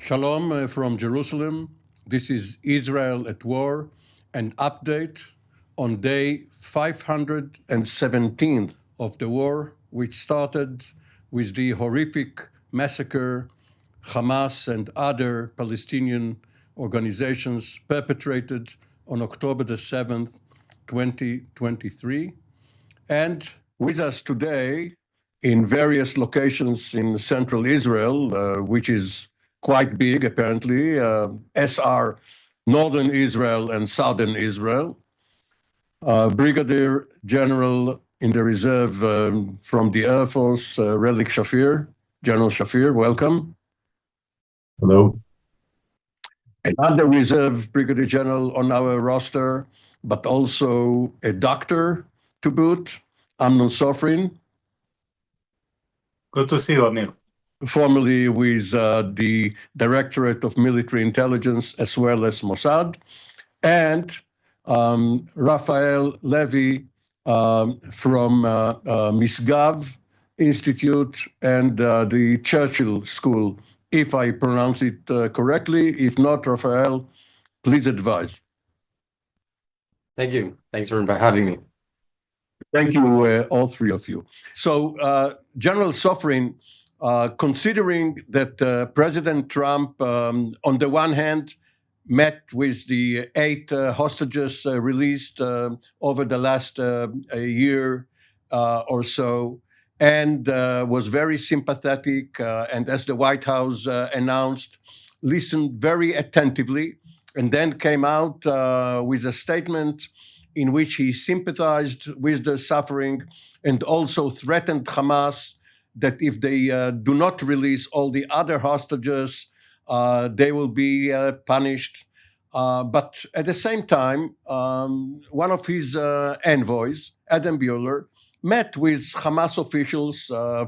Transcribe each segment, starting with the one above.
Shalom from Jerusalem. This is Israel at War, an update on day 517th of the war, which started with the horrific massacre Hamas and other Palestinian organizations perpetrated on October the 7th, 2023. And with us today in various locations in central Israel, which is quite big, apparently, SR, Northern Israel and Southern Israel. Brigadier General in the reserve from the Air Force, Relic Shafir. General Shafir, welcome. Hello. Another reserve Brigadier General on our roster, but also a doctor to boot, Amnon Sofrin. Good to see you, Amir. Formerly with the Directorate of Military Intelligence as well as Mossad, and Raphael Levy from Misgav Institute and the Churchill School, if I pronounce it correctly. If not, Raphael, please advise. Thank you. Thanks for having me. Thank you, all three of you. So, General Sofrin, considering that President Trump, on the one hand, met with the 8 hostages released over the last year or so, and was very sympathetic, and as the White House announced, listened very attentively, and then came out with a statement in which he sympathized with the suffering and also threatened Hamas that if they do not release all the other hostages, they will be punished. But at the same time, one of his envoys, Adam Buehler, met with Hamas officials,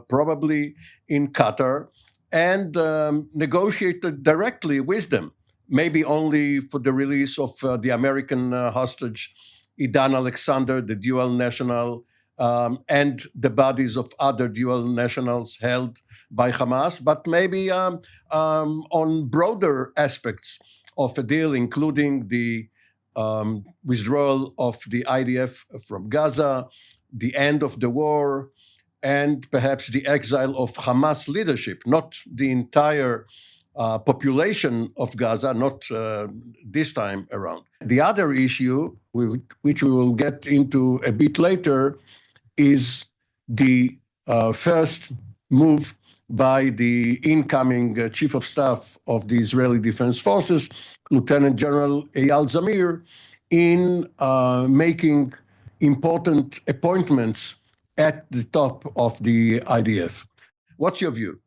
probably in Qatar, and negotiated directly with them, maybe only for the release of the American hostage, Idan Alexander, the dual national, and the bodies of other dual nationals held by Hamas, but maybe on broader aspects of a deal, including the withdrawal of the IDF from Gaza, the end of the war, and perhaps the exile of Hamas leadership, not the entire population of Gaza, not this time around. The other issue, which we will get into a bit later, is the first move by the incoming Chief of Staff of the Israeli Defense Forces, Lieutenant General Eyal Zamir, in making important appointments at the top of the IDF. What's your view?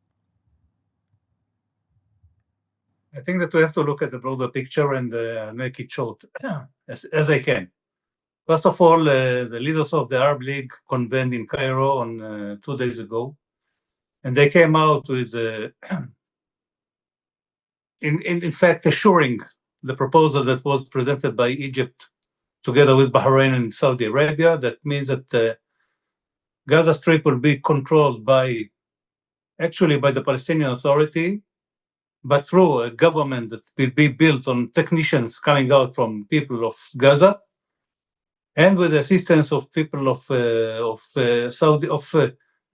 I think that we have to look at the broader picture and make it short as I can. First of all, the leaders of the Arab League convened in Cairo on 2 days ago, and they came out with, in fact, assuring the proposal that was presented by Egypt together with Bahrain and Saudi Arabia. That means that Gaza Strip will be controlled by the Palestinian Authority, but through a government that will be built on technicians coming out from people of Gaza, and with the assistance of people of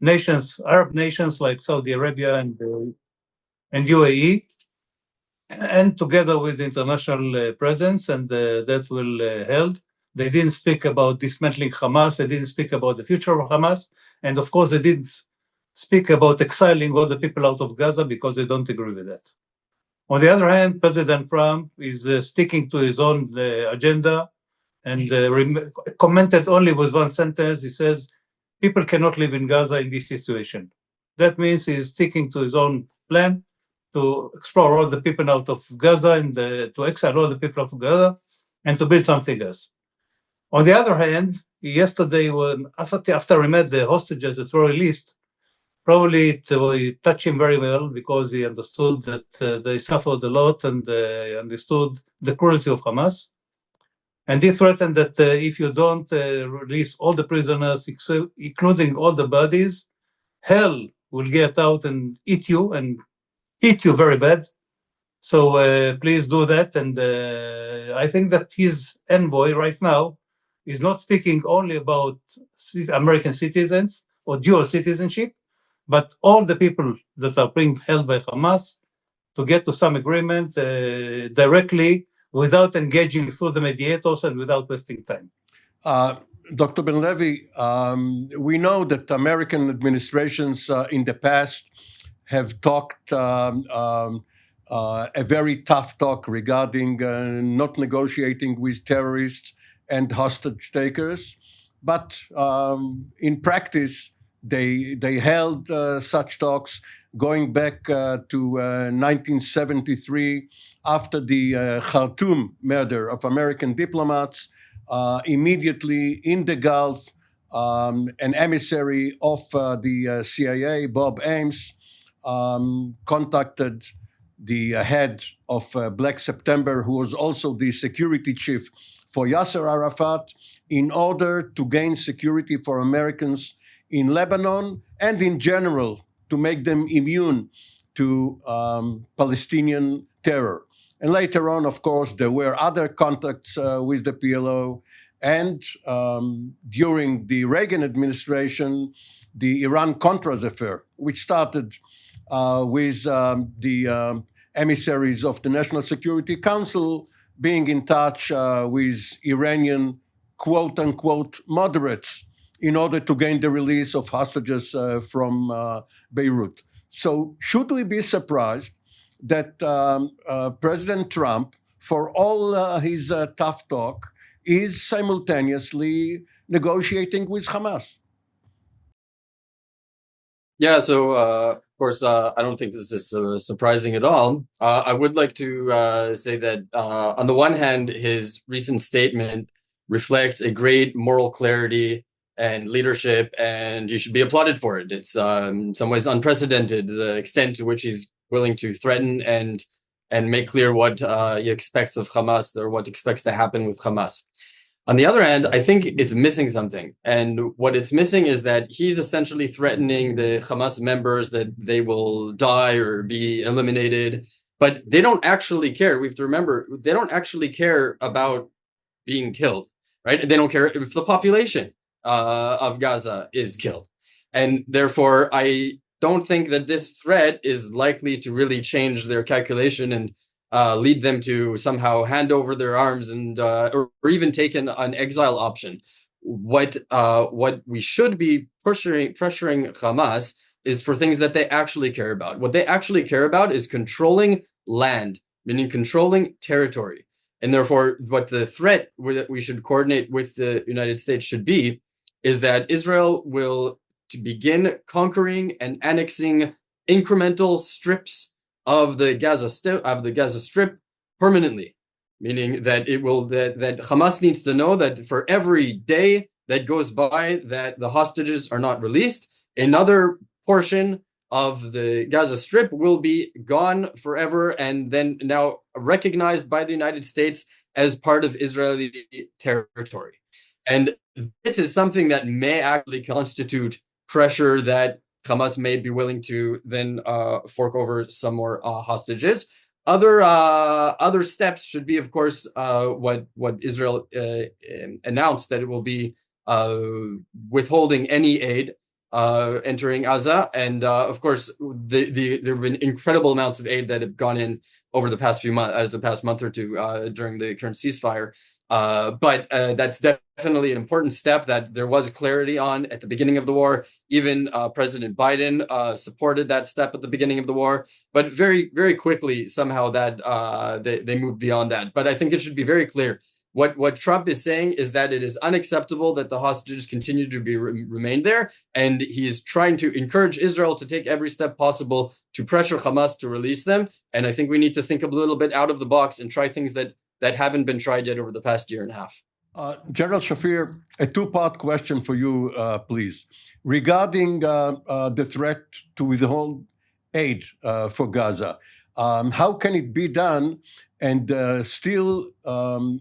nations, Arab nations like Saudi Arabia and UAE, and together with international presence, and that will held. They didn't speak about dismantling Hamas. They didn't speak about the future of Hamas, and of course, they didn't speak about exiling all the people out of Gaza because they don't agree with that. On the other hand, President Trump is sticking to his own agenda and commented only with one sentence. He says, people cannot live in Gaza in this situation. That means he's sticking to his own plan to explore all the people out of Gaza and to exile all the people out of Gaza and to build something else. On the other hand, yesterday, after he met the hostages that were released, probably it touched him very well because he understood that they suffered a lot and understood the cruelty of Hamas. And he threatened that if you don't release all the prisoners, including all the bodies, hell will get out and eat you very bad. So please do that. And I think that his envoy right now is not speaking only about American citizens or dual citizenship, but all the people that are being held by Hamas to get to some agreement directly without engaging through the mediators and without wasting time. Dr. Ben Levi, we know that American administrations in the past have talked a very tough talk regarding not negotiating with terrorists and hostage takers, but in practice, they held such talks going back to 1973 after the Khartoum murder of American diplomats. Immediately in the Gulf, an emissary of the CIA, Bob Ames, contacted the head of Black September, who was also the security chief for Yasser Arafat, in order to gain security for Americans in Lebanon and in general to make them immune to Palestinian terror. And later on, of course, there were other contacts with the PLO. And during the Reagan administration, the Iran-Contras affair, which started with the emissaries of the National Security Council being in touch with Iranian quote-unquote moderates in order to gain the release of hostages from Beirut. So should we be surprised that President Trump, for all his tough talk, is simultaneously negotiating with Hamas? Yeah, so of course, I don't think this is surprising at all. I would like to say that on the one hand, his recent statement reflects a great moral clarity and leadership, and you should be applauded for it. It's in some ways unprecedented, the extent to which he's willing to threaten and make clear what he expects of Hamas, or what expects to happen with Hamas. On the other hand, I think it's missing something. And what it's missing is that he's essentially threatening the Hamas members that they will die or be eliminated, but they don't actually care. We have to remember, they don't actually care about being killed, right? They don't care if the population of Gaza is killed. And therefore, I don't think that this threat is likely to really change their calculation and lead them to somehow hand over their arms and or even take an exile option. What we should be pressuring Hamas is for things that they actually care about. What they actually care about is controlling land, meaning controlling territory. And therefore, what the threat that we should coordinate with the United States should be is that Israel will to begin conquering and annexing incremental strips of the Gaza Strip permanently, meaning that that Hamas needs to know that for every day that goes by that the hostages are not released, another portion of the Gaza Strip will be gone forever, and then now recognized by the United States as part of Israeli territory. And this is something that may actually constitute pressure that Hamas may be willing to then fork over some more hostages. Other steps should be, of course, what Israel announced, that it will be withholding any aid entering Gaza, and of course, there have been incredible amounts of aid that have gone in over the past few months, the past month or two during the current ceasefire. But that's definitely an important step that there was clarity on at the beginning of the war. Even President Biden supported that step at the beginning of the war, but very, very quickly somehow that they moved beyond that. But I think it should be very clear. What Trump is saying is that it is unacceptable that the hostages continue to be remain there, and he is trying to encourage Israel to take every step possible to pressure Hamas to release them. And I think we need to think a little bit out of the box and try things that haven't been tried yet over the past year and a half. General Shafir, a two-part question for you, please. Regarding the threat to withhold aid for Gaza, how can it be done and still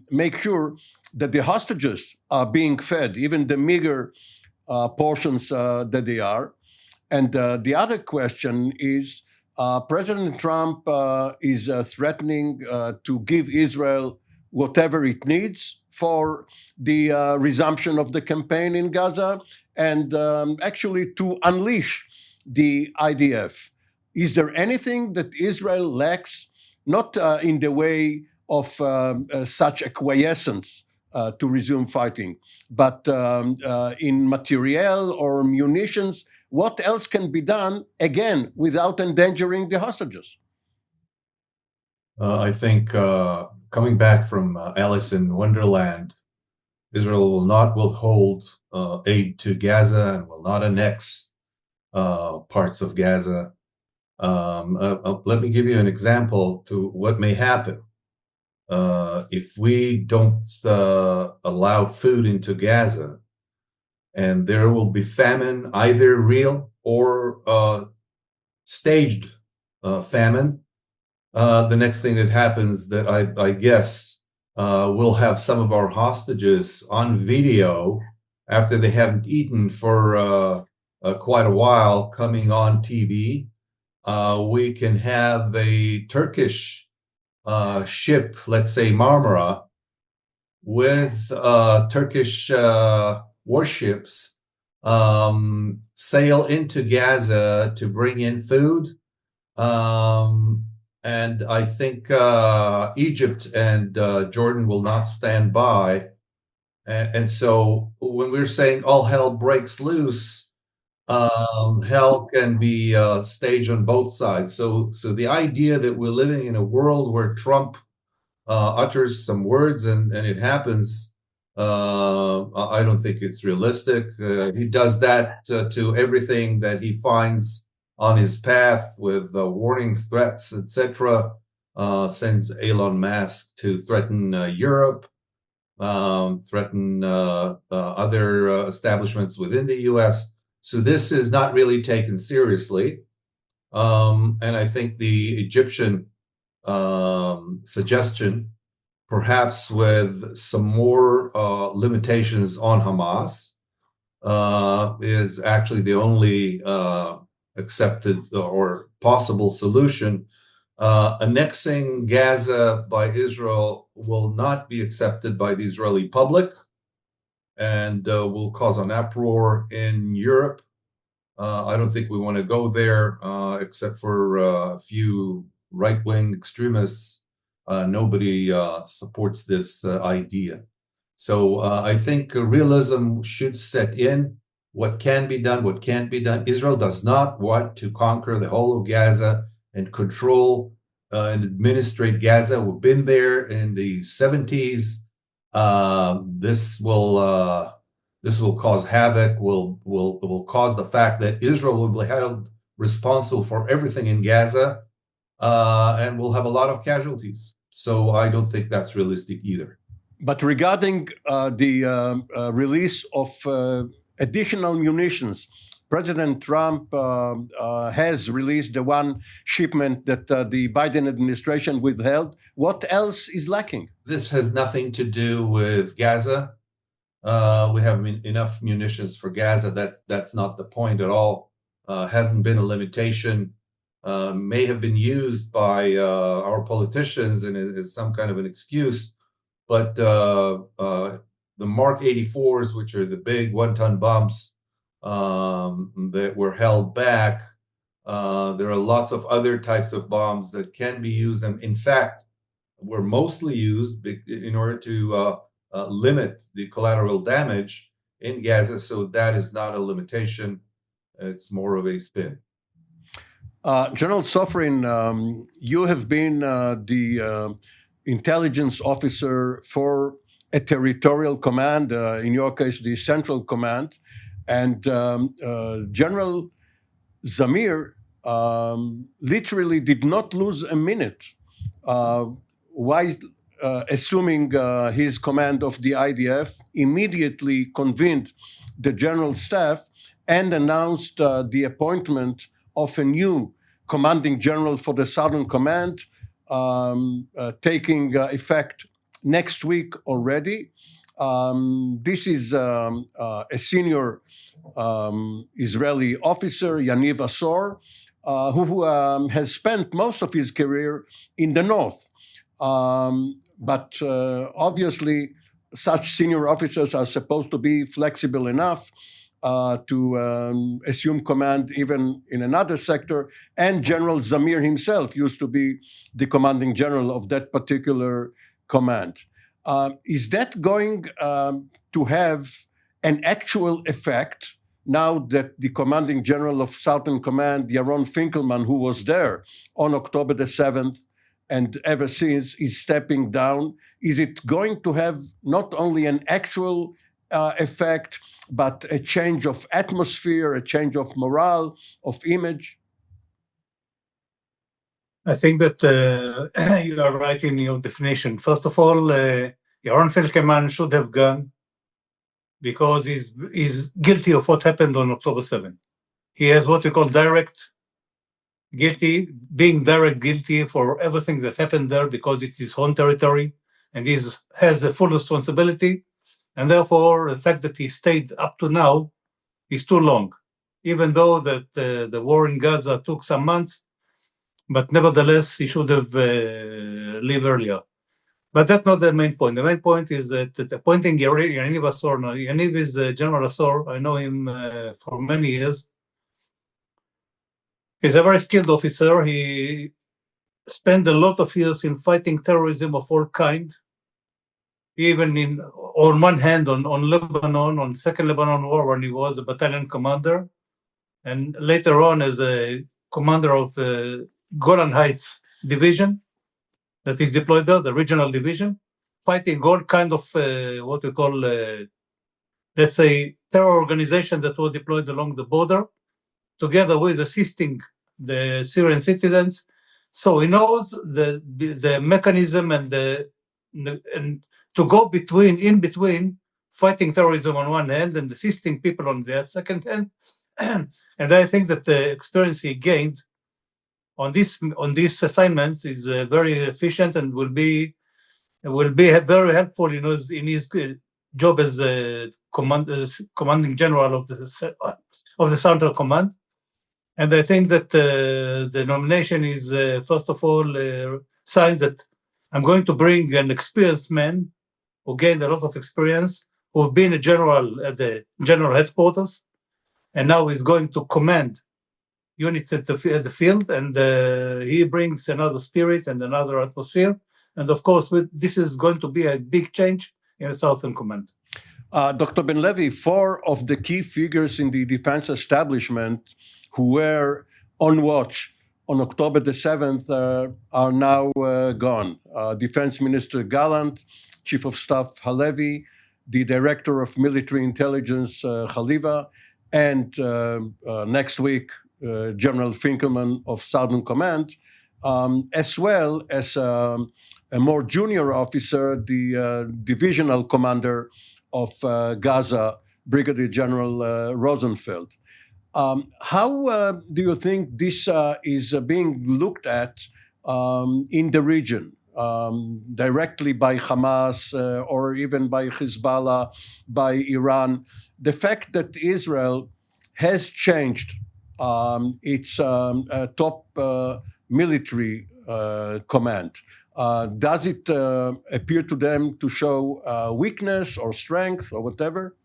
make sure that the hostages are being fed, even the meager portions that they are? And the other question is, President Trump is threatening to give Israel whatever it needs for the resumption of the campaign in Gaza and actually to unleash the IDF. Is there anything that Israel lacks, not in the way of such acquiescence to resume fighting, but in materiel or munitions? What else can be done, again, without endangering the hostages? I think coming back from Alice in Wonderland, Israel will not withhold aid to Gaza and will not annex parts of Gaza. Let me give you an example to what may happen. If we don't allow food into Gaza, and there will be famine, either real or staged famine. The next thing that happens that I guess we'll have some of our hostages on video after they haven't eaten for quite a while coming on TV. We can have a Turkish ship, let's say Marmara, with Turkish warships sail into Gaza to bring in food. And I think Egypt and Jordan will not stand by. And so when we're saying all hell breaks loose, hell can be staged on both sides. So the idea that we're living in a world where Trump utters some words and it happens, I don't think it's realistic. He does that to everything that he finds on his path with warnings, threats, etc. Sends Elon Musk to threaten Europe, threaten other establishments within the U.S. So this is not really taken seriously. And I think the Egyptian suggestion, perhaps with some more limitations on Hamas, is actually the only accepted or possible solution. Annexing Gaza by Israel will not be accepted by the Israeli public and will cause an uproar in Europe. I don't think we want to go there, except for a few right-wing extremists. Nobody supports this idea. So I think realism should set in. What can be done, what can't be done. Israel does not want to conquer the whole of Gaza and control and administrate Gaza. We've been there in the 70s. This will cause havoc. Will cause the fact that Israel will be held responsible for everything in Gaza, and we'll have a lot of casualties. So I don't think that's realistic either. But regarding the release of additional munitions, President Trump has released the one shipment that the Biden administration withheld. What else is lacking? This has nothing to do with Gaza. We have enough munitions for Gaza. That's not the point at all. Hasn't been a limitation. May have been used by our politicians and is some kind of an excuse. But the Mark 84s, which are the big one-ton bombs that were held back, there are lots of other types of bombs that can be used. And in fact, were mostly used in order to limit the collateral damage in Gaza. So that is not a limitation. It's more of a spin. General Sofrin, you have been the intelligence officer for a territorial command, in your case, the Central Command. And General Zamir literally did not lose a minute while assuming his command of the IDF, immediately convened the general staff and announced the appointment of a new commanding general for the Southern Command, taking effect next week already. This is a senior Israeli officer, Yaniv Asor, who has spent most of his career in the north. But obviously, such senior officers are supposed to be flexible enough to assume command even in another sector. And General Zamir himself used to be the commanding general of that particular command. Is that going to have an actual effect now that the commanding general of Southern Command, Yaron Finkelman, who was there on October the 7th and ever since is stepping down? Is it going to have not only an actual effect, but a change of atmosphere, a change of morale, of image? I think that you are right in your definition. First of all, Yaron Finkelman should have gone because he's guilty of what happened on October 7th. He has what we call being direct guilty for everything that happened there because it's his own territory and he has the full responsibility. And therefore, the fact that he stayed up to now is too long, even though that the war in Gaza took some months, but nevertheless, he should have left earlier. But that's not the main point. The main point is that appointing Yaniv Asor, Yaniv is General Asor. I know him for many years. He's a very skilled officer. He spent a lot of years in fighting terrorism of all kinds. Even on one hand, on Lebanon, on Second Lebanon War, when he was a battalion commander, and later on as a commander of the Golan Heights division that is deployed there, the regional division, fighting all kind of what we call, let's say, terror organizations that were deployed along the border, together with assisting the Syrian citizens. So he knows the mechanism and to go in between fighting terrorism on one hand and assisting people on the second hand. And I think that the experience he gained on these assignments is very efficient and will be very helpful in his job as commanding general of the Central Command. And I think that the nomination is first of all signs that I'm going to bring an experienced man who gained a lot of experience, who've been a general at the general headquarters, and now is going to command units at the field, and he brings another spirit and another atmosphere. And of course, this is going to be a big change in the Southern Command. Dr. Ben Levi, 4 of the key figures in the defense establishment who were on watch on October the 7th are now gone. Defense Minister Gallant, Chief of Staff Halevi, the Director of Military Intelligence Haliva, and next week, General Finkelman of Southern Command, as well as a more junior officer, the divisional commander of Gaza, Brigadier General Rosenfeld. How do you think this is being looked at in the region, directly by Hamas or even by Hezbollah, by Iran? The fact that Israel has changed its top military command, does it appear to them to show weakness or strength or whatever?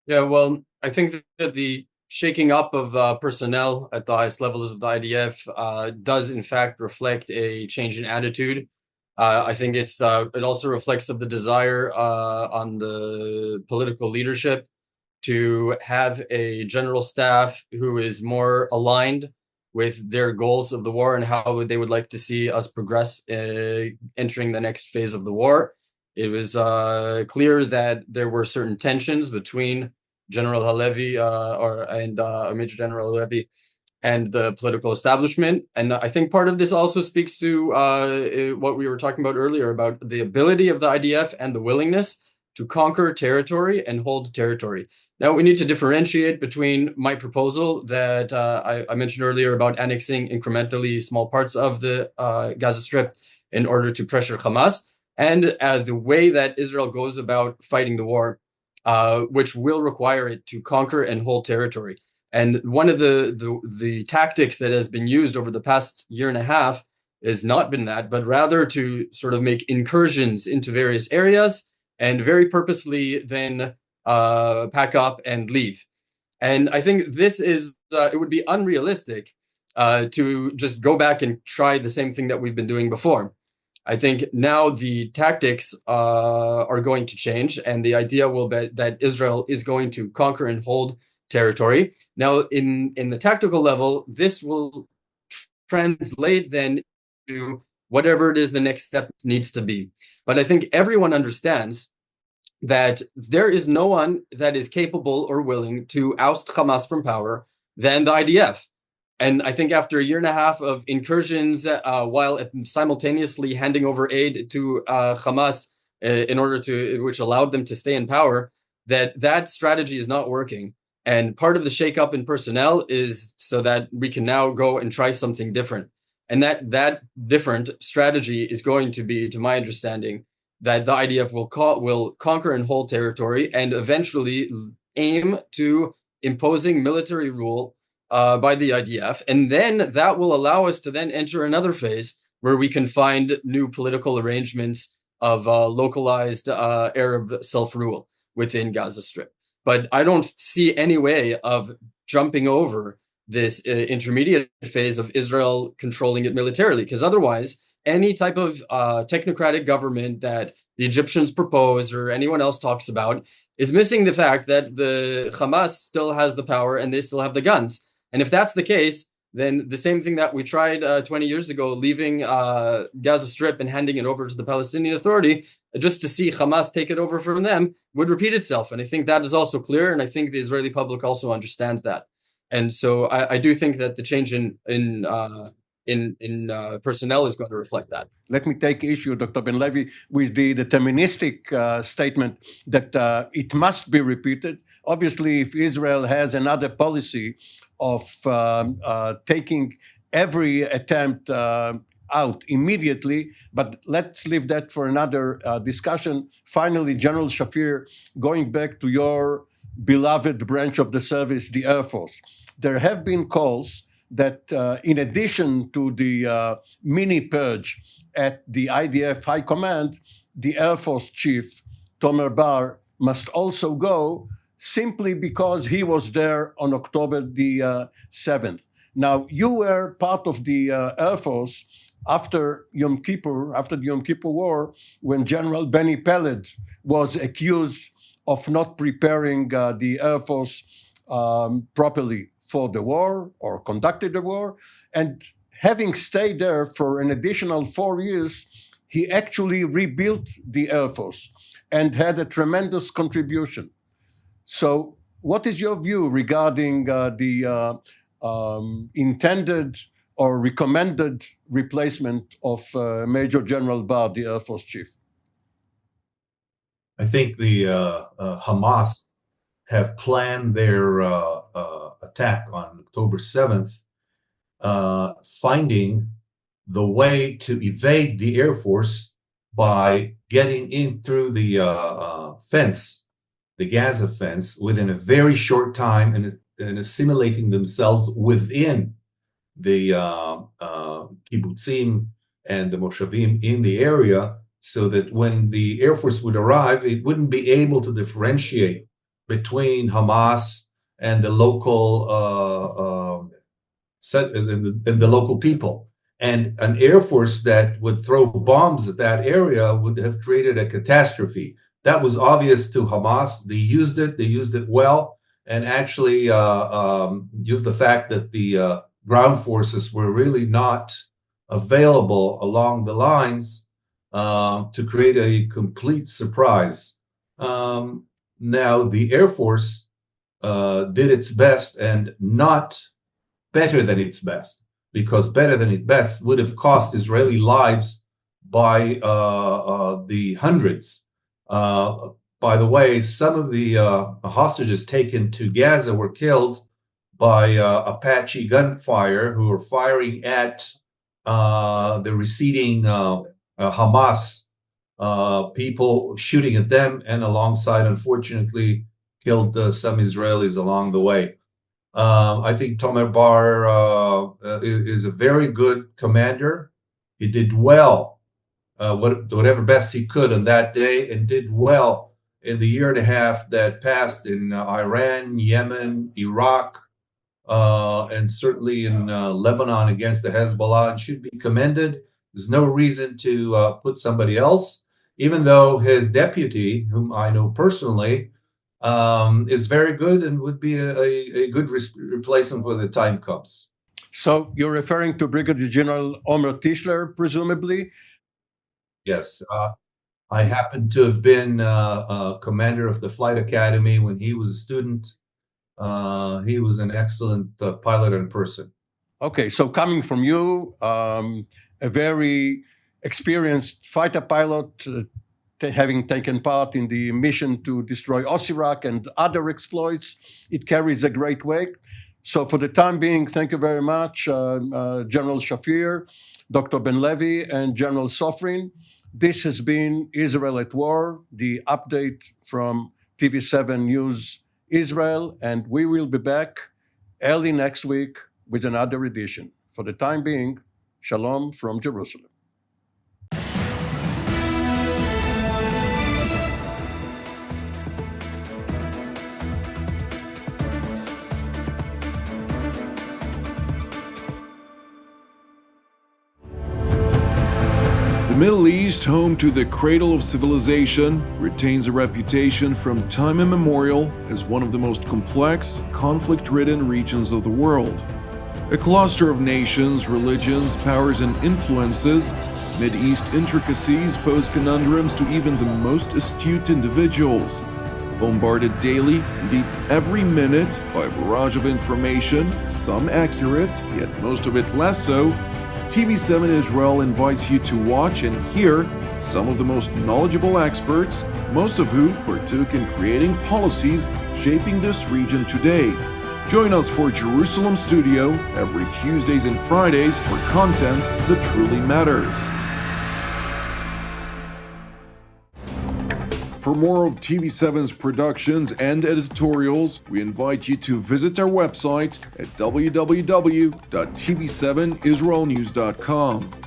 Yeah, well, I think that the shaking up of personnel at the highest levels of the IDF does in fact reflect a change in attitude. I think it also reflects of the desire on the political leadership to have a general staff who is more aligned with their goals of the war and how they would like to see us progress entering the next phase of the war. It was clear that there were certain tensions between General Halevi and Major General Halevi and the political establishment. And I think part of this also speaks to what we were talking about earlier about the ability of the IDF and the willingness to conquer territory and hold territory. Now, we need to differentiate between my proposal that I mentioned earlier about annexing incrementally small parts of the Gaza Strip in order to pressure Hamas, and the way that Israel goes about fighting the war. which will require it to conquer and hold territory. And one of the tactics that has been used over the past year and a half has not been that, but rather to sort of make incursions into various areas and very purposely then pack up and leave. And I think this is, it would be unrealistic to just go back and try the same thing that we've been doing before. I think now the tactics are going to change, and the idea will be that Israel is going to conquer and hold territory. Now, in the tactical level, this will translate then to whatever it is the next step needs to be. But I think everyone understands that there is no one that is capable or willing to oust Hamas from power than the IDF. And I think after a year and a half of incursions, while simultaneously handing over aid to Hamas in order to, which allowed them to stay in power, that strategy is not working. And part of the shakeup in personnel is so that we can now go and try something different. And that different strategy is going to be, to my understanding, that the IDF will conquer and hold territory and eventually aim to imposing military rule by the IDF. And then that will allow us to then enter another phase where we can find new political arrangements of localized Arab self-rule within Gaza Strip. But I don't see any way of jumping over this intermediate phase of Israel controlling it militarily, because otherwise any type of technocratic government that the Egyptians propose or anyone else talks about is missing the fact that the Hamas still has the power and they still have the guns. And if that's the case, then the same thing that we tried 20 years ago, leaving Gaza Strip and handing it over to the Palestinian Authority, just to see Hamas take it over from them, would repeat itself. And I think that is also clear, and I think the Israeli public also understands that. And so I do think that the change in personnel is going to reflect that. Let me take issue, Dr. Ben Levi, with the deterministic statement that it must be repeated. Obviously, if Israel has another policy of taking every attempt out immediately, but let's leave that for another discussion. Finally, General Shafir, going back to your beloved branch of the service, the Air Force, there have been calls that in addition to the mini purge at the IDF High Command, the Air Force Chief, Tomer Bar, must also go simply because he was there on October the 7th. Now, you were part of the Air Force after the Yom Kippur War, when General Benny Peled was accused of not preparing the Air Force properly for the war or conducted the war. And having stayed there for an additional 4 years, he actually rebuilt the Air Force and had a tremendous contribution. So what is your view regarding the intended or recommended replacement of Major General Bar, the Air Force Chief? I think the Hamas have planned their attack on October 7th, finding the way to evade the Air Force by getting in through the fence, the Gaza fence, within a very short time and assimilating themselves within the kibbutzim and the moshavim in the area, so that when the Air Force would arrive, it wouldn't be able to differentiate between Hamas and the local and the local people. And an Air Force that would throw bombs at that area would have created a catastrophe. That was obvious to Hamas. They used it well, and actually used the fact that the ground forces were really not available along the lines to create a complete surprise. Now, the Air Force did its best, and not better than its best, because better than its best would have cost Israeli lives by the hundreds. By the way, some of the hostages taken to Gaza were killed by Apache gunfire, who were firing at the receding Hamas people shooting at them, and alongside, unfortunately, killed some Israelis along the way. I think Tomer Bar is a very good commander. He did well, whatever best he could on that day, and did well in the year and a half that passed in Iran, Yemen, Iraq, and certainly in Lebanon against the Hezbollah, and should be commended. There's no reason to put somebody else, even though his deputy, whom I know personally, is very good and would be a good replacement when the time comes. So you're referring to Brigadier General Omer Tischler, presumably? Yes. I happen to have been commander of the Flight Academy when he was a student. He was an excellent pilot and person. Okay, so coming from you, a very experienced fighter pilot, having taken part in the mission to destroy Osirak and other exploits, it carries a great weight. So for the time being, thank you very much, General Shafir, Dr. Ben Levi, and General Sofrin. This has been Israel at War, the update from TV7 News Israel, and we will be back early next week with another edition. For the time being, Shalom from Jerusalem. The Middle East, home to the cradle of civilization, retains a reputation from time immemorial as one of the most complex, conflict-ridden regions of the world. A cluster of nations, religions, powers, and influences, Mideast intricacies pose conundrums to even the most astute individuals. Bombarded daily, indeed every minute, by a barrage of information, some accurate, yet most of it less so, TV7 Israel invites you to watch and hear some of the most knowledgeable experts, most of who partook in creating policies shaping this region today. Join us for Jerusalem Studio every Tuesdays and Fridays for content that truly matters. For more of TV7's productions and editorials, we invite you to visit our website at www.tv7israelnews.com.